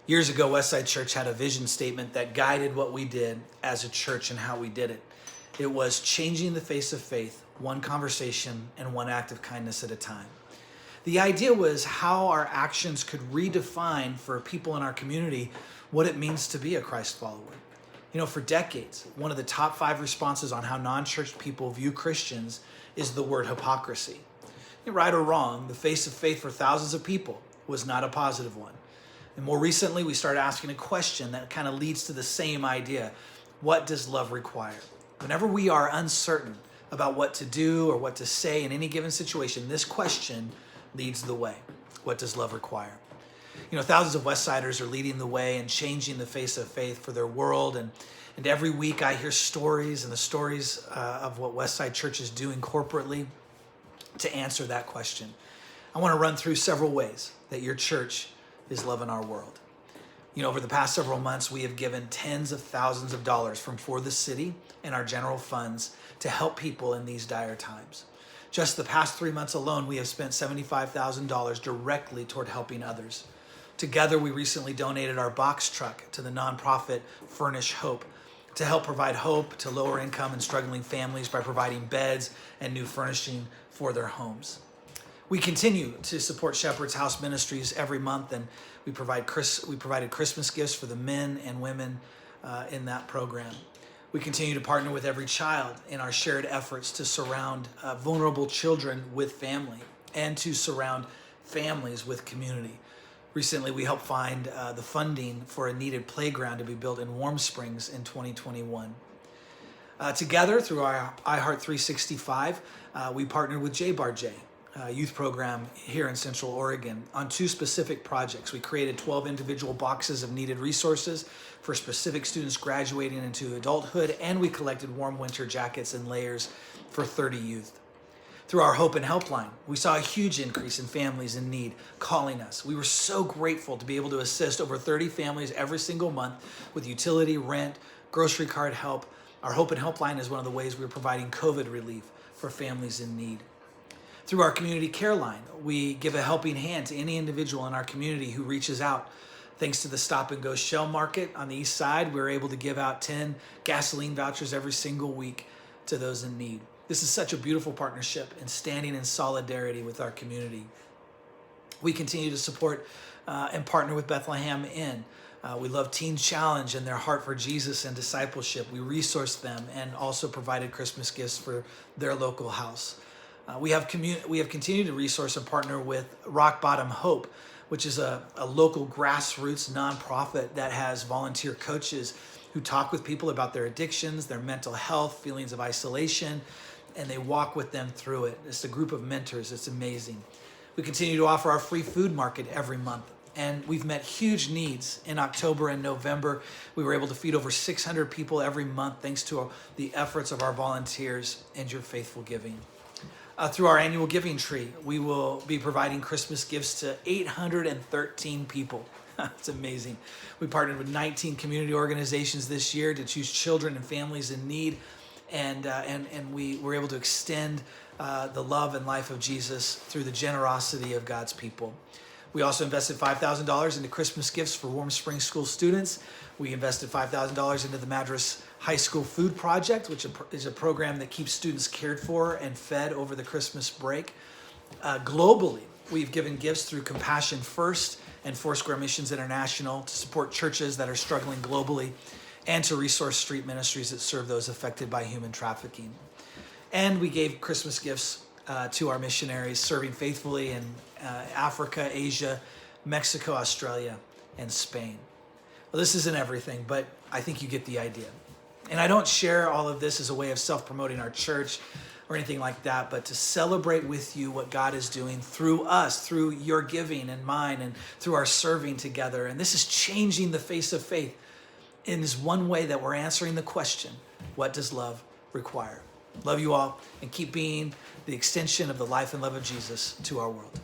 Years ago, Westside Church had a vision statement that guided what we did as a church and how we did it. It was changing the face of faith, one conversation and one act of kindness at a time. The idea was how our actions could redefine for people in our community what it means to be a Christ follower. You know, for decades, one of the top 5 responses on how non-church people view Christians is the word hypocrisy. Right or wrong, the face of faith for thousands of people was not a positive one. And more recently, we started asking a question that kind of leads to the same idea. What does love require? Whenever we are uncertain about what to do or what to say in any given situation, this question leads the way. What does love require? You know, thousands of Westsiders are leading the way and changing the face of faith for their world. And every week I hear stories and the stories of what Westside Church is doing corporately to answer that question. I want to run through several ways that your church is loving our world. You know, over the past several months, we have given tens of thousands of dollars from For the City and our general funds to help people in these dire times. Just the past 3 months alone, we have spent $75,000 directly toward helping others. Together, we recently donated our box truck to the nonprofit Furnish Hope to help provide hope to lower income and struggling families by providing beds and new furnishing for their homes. We continue to support Shepherd's House Ministries every month, and we provided Christmas gifts for the men and women in that program. We continue to partner with every child in our shared efforts to surround vulnerable children with family and to surround families with community. Recently, we helped find the funding for a needed playground to be built in Warm Springs in 2021. Together, through our iHeart 365, we partnered with J-Bar-J, youth program here in Central Oregon, on 2 specific projects. We created 12 individual boxes of needed resources for specific students graduating into adulthood, and we collected warm winter jackets and layers for 30 youth. Through our Hope and Helpline, we saw a huge increase in families in need calling us. We were so grateful to be able to assist over 30 families every single month with utility, rent, grocery card help. Our Hope and Helpline is one of the ways we're providing COVID relief for families in need. Through our community care line, we give a helping hand to any individual in our community who reaches out. Thanks to the Stop and Go Shell Market on the east side, we're able to give out 10 gasoline vouchers every single week to those in need. This is such a beautiful partnership and standing in solidarity with our community. We continue to support and partner with Bethlehem Inn. We love Teen Challenge and their heart for Jesus and discipleship. We resourced them and also provided Christmas gifts for their local house. We have continued to resource and partner with Rock Bottom Hope, which is a local grassroots nonprofit that has volunteer coaches who talk with people about their addictions, their mental health, feelings of isolation, and they walk with them through it. It's a group of mentors. It's amazing. We continue to offer our free food market every month, and we've met huge needs. In October and November, we were able to feed over 600 people every month thanks to the efforts of our volunteers and your faithful giving. Through our annual giving tree, we will be providing Christmas gifts to 813 people. It's amazing. We partnered with 19 community organizations this year to choose children and families in need, and we were able to extend the love and life of Jesus through the generosity of God's people. We also invested $5,000 into Christmas gifts for Warm Springs School students. We invested $5,000 into the Madras High School Food Project, which is a program that keeps students cared for and fed over the Christmas break. Globally, we've given gifts through Compassion First and Foursquare Missions International to support churches that are struggling globally and to resource street ministries that serve those affected by human trafficking. And we gave Christmas gifts to our missionaries serving faithfully in Africa, Asia, Mexico, Australia, and Spain. Well, this isn't everything, but I think you get the idea. And I don't share all of this as a way of self-promoting our church or anything like that, but to celebrate with you what God is doing through us, through your giving and mine, and through our serving together. And this is changing the face of faith in this one way that we're answering the question, what does love require? Love you all, and keep being the extension of the life and love of Jesus to our world.